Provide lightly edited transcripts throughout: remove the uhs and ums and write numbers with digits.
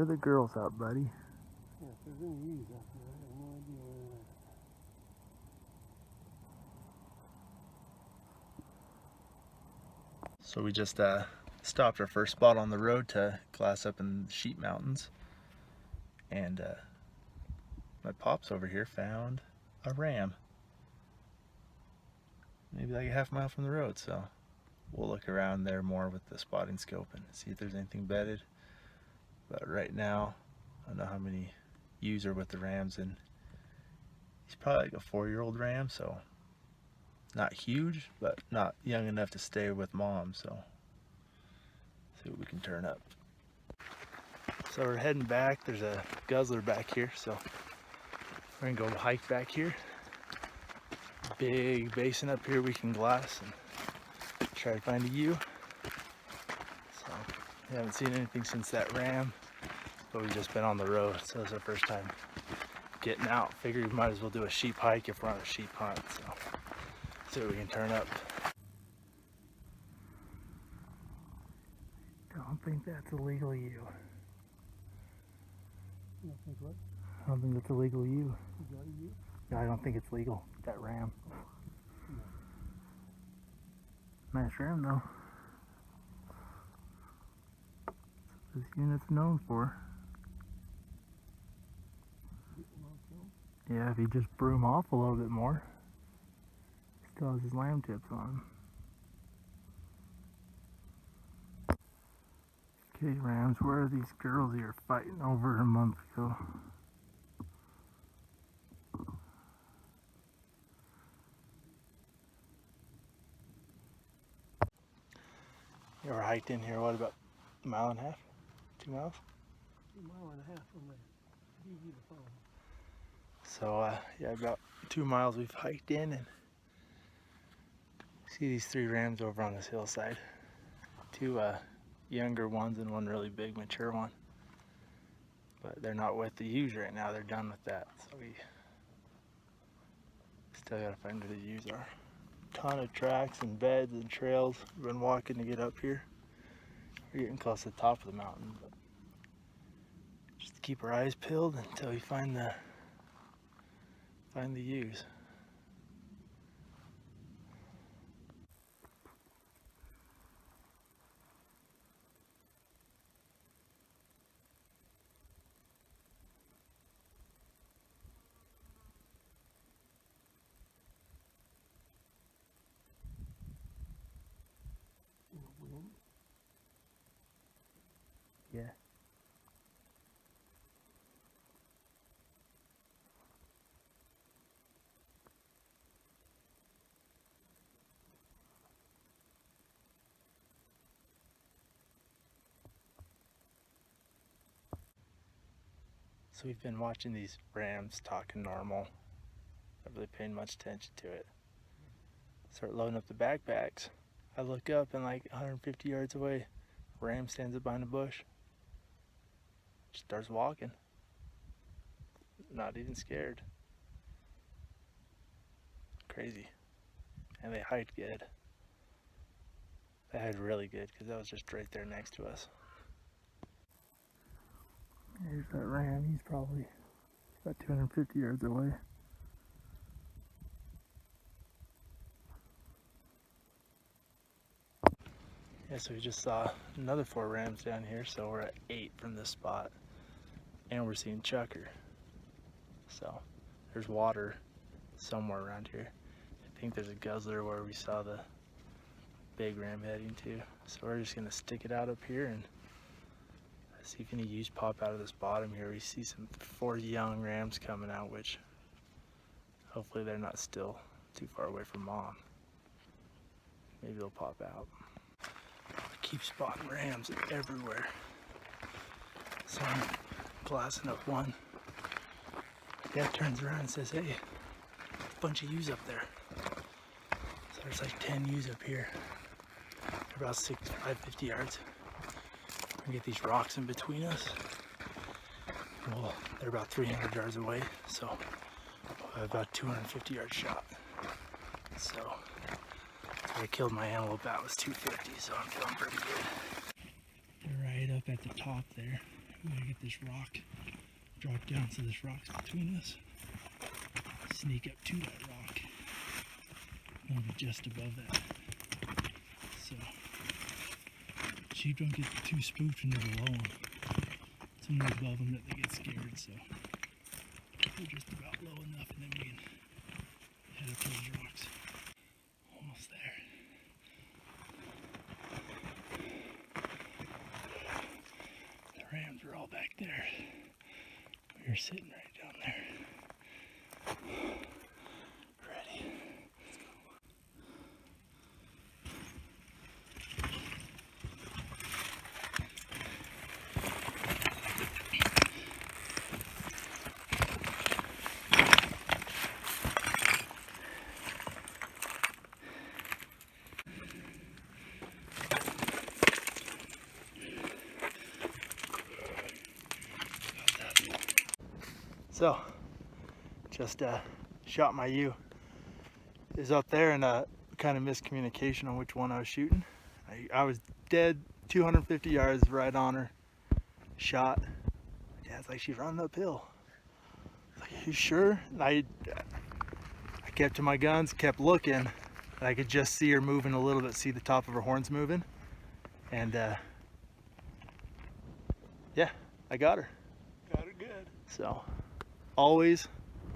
are the girls out, buddy? Yeah, if there's any ewes out there, I have no idea where they're at. So we just stopped our first spot on the road to glass up in the Sheep Mountains, and my pops over here found a ram, maybe like a half mile from the road. So we'll look around there more with the spotting scope and see if there's anything bedded. But right now, I don't know how many ewes are with the rams, and he's probably like a 4-year-old ram, so not huge, but not young enough to stay with mom. So see what we can turn up. So we're heading back. There's a guzzler back here, so we're gonna go hike back here. Big basin up here we can glass and try to find a ewe. So we haven't seen anything since that ram, but we've just been on the road, so it's our first time getting out. Figured we might as well do a sheep hike if we're on a sheep hunt. So see what we can turn up. Don't think that's a legal ewe. You don't think what? I don't think that's a legal ewe. Is that a ewe? No, I don't think it's legal. That ram. No. Nice ram though. That's what this unit's known for. Yeah, if he just broom off a little bit more. Still has his lamb tips on. Okay, Rams, where are these girls you were fighting over a month ago? You ever hiked in here, what, about a mile and a half? 2 miles? 1.5 miles from there. Easy to follow. So, yeah, about 2 miles we've hiked in, and see these 3 rams over on this hillside. 2 younger ones and 1 really big mature one. But they're not with the ewes right now, they're done with that. So we still gotta find where the ewes are. Ton of tracks and beds and trails. We've been walking to get up here. We're getting close to the top of the mountain, but just keep our eyes peeled until we find the ewes. Wind. Yeah. So we've been watching these rams talking normal, not really paying much attention to it. Start loading up the backpacks. I look up and like 150 yards away, ram stands up behind a bush. Just starts walking. Not even scared. Crazy. And they hide good. They hide really good because that was just right there next to us. Here's that ram. He's probably about 250 yards away. Yeah, so we just saw another 4 rams down here, so we're at 8 from this spot. And we're seeing chucker. So there's water somewhere around here. I think there's a guzzler where we saw the big ram heading to. So we're just gonna stick it out up here and see if any ewes pop out of this bottom here. We see some 4 young rams coming out, which hopefully they're not still too far away from mom. Maybe they'll pop out. I keep spotting rams everywhere. So I'm glassing up one. Dad turns around and says, hey, a bunch of ewes up there. So there's like 10 ewes up here. They're about 50 yards. We're gonna get these rocks in between us. Well, they're about 300 yards away, so I have about 250 yard shot. So I killed my animal about was 250, so I'm feeling pretty good. They're right up at the top there. I'm gonna get this rock, drop down so this rock's between us. Sneak up to that rock. I'm gonna be just above that. So sheep don't get too spooked when they're below them. It's when they're above them that they get scared. So we're just about low enough, and then we can head up to those rocks. Almost there. The rams are all back there. We were sitting right down there. Ready. So, just shot my ewe. Is up there, and kind of miscommunication on which one I was shooting. I was dead 250 yards right on her. Shot. Dad's like, she's running uphill. I was like, are you sure? And I kept to my guns, kept looking, and I could just see her moving a little bit, see the top of her horns moving. And yeah, I got her. Got it good. So always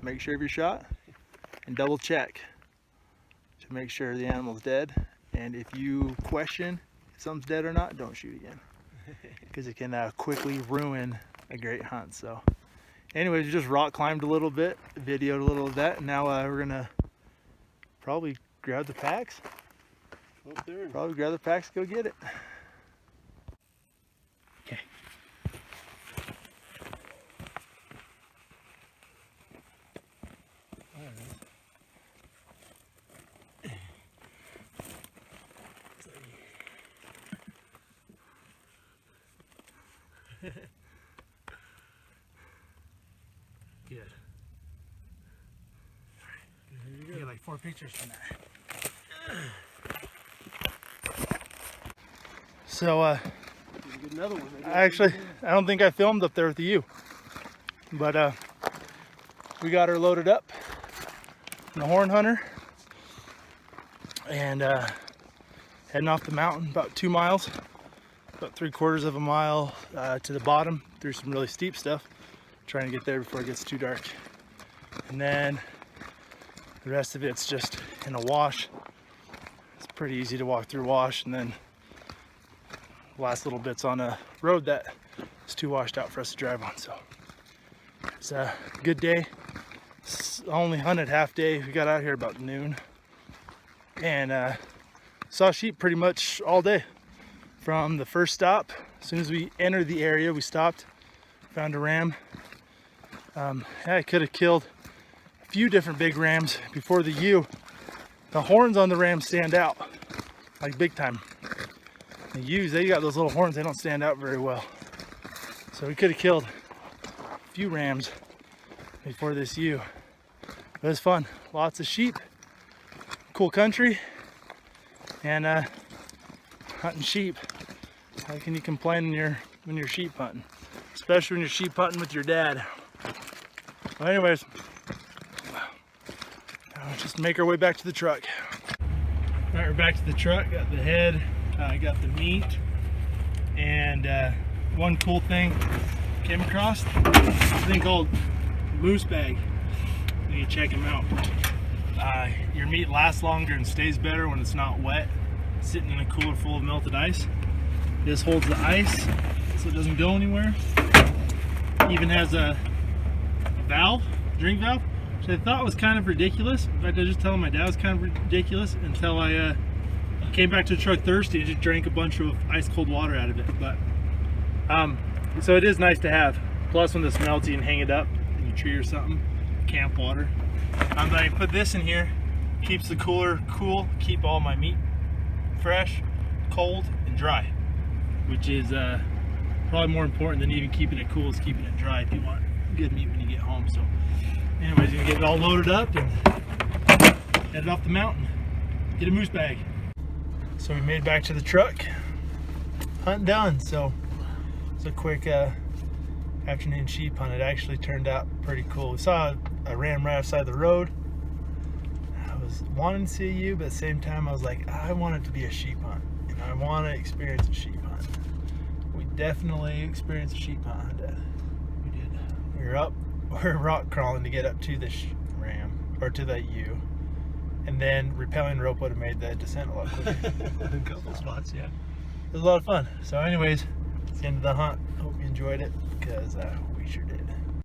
make sure of your shot and double check to make sure the animal's dead. And if you question if something's dead or not, don't shoot again, because it can quickly ruin a great hunt. So anyways, we just rock climbed a little bit, videoed a little of that, and now we're gonna probably grab the packs. Up there. Probably grab the packs, go get it. Okay. Good. You get like 4 pictures from that. So Get another one. actually, I don't think I filmed up there with you, but we got her loaded up in the horn hunter and heading off the mountain about 2 miles, about 3/4 of a mile to the bottom through some really steep stuff, trying to get there before it gets too dark. And then the rest of it's just in a wash. It's pretty easy to walk through wash, and then the last little bit's on a road that is too washed out for us to drive on. So it's a good day. It's only hunted half day. We got out here about noon and saw sheep pretty much all day from the first stop. As soon as we entered the area, we stopped, found a ram. I could have killed a few different big rams before the ewe. The horns on the ram stand out like big time. The ewes, they got those little horns, they don't stand out very well. So we could have killed a few rams before this ewe. But it was fun. Lots of sheep, cool country, and hunting sheep. How can you complain when you're sheep hunting? Especially when you're sheep hunting with your dad. Well, anyways, now let's just make our way back to the truck. All right, we're back to the truck. Got the head, got the meat, and one cool thing came across, this thing called moose bag. You need to check them out. Your meat lasts longer and stays better when it's not wet, sitting in a cooler full of melted ice. This holds the ice so it doesn't go anywhere. Even has a valve, drink valve, which I thought was kind of ridiculous. In fact, I was just telling my dad it was kind of ridiculous until I came back to the truck thirsty and just drank a bunch of ice cold water out of it. But so it is nice to have. Plus, when this melts, you can hang it up in a tree or something. Camp water. I put this in here, keeps the cooler cool, keep all my meat fresh, cold, and dry, which is probably more important than even keeping it cool is keeping it dry if you want good meat when you get home. So anyways, you're gonna get it all loaded up and headed off the mountain, get a moose bag. So we made it back to the truck, hunt done. So it's a quick afternoon sheep hunt. It actually turned out pretty cool. We saw a ram right outside the road. I was wanting to see a ewe, but at the same time I was like, I want it to be a sheep hunt. And I want to experience a sheep hunt. We definitely experienced a sheep hunt. We did. We were rock crawling to get up to this ram, or to that ewe. And then rappelling rope would have made that descent a lot quicker. A couple spots, yeah. It was a lot of fun. So anyways, it's the end of the hunt. Hope you enjoyed it, because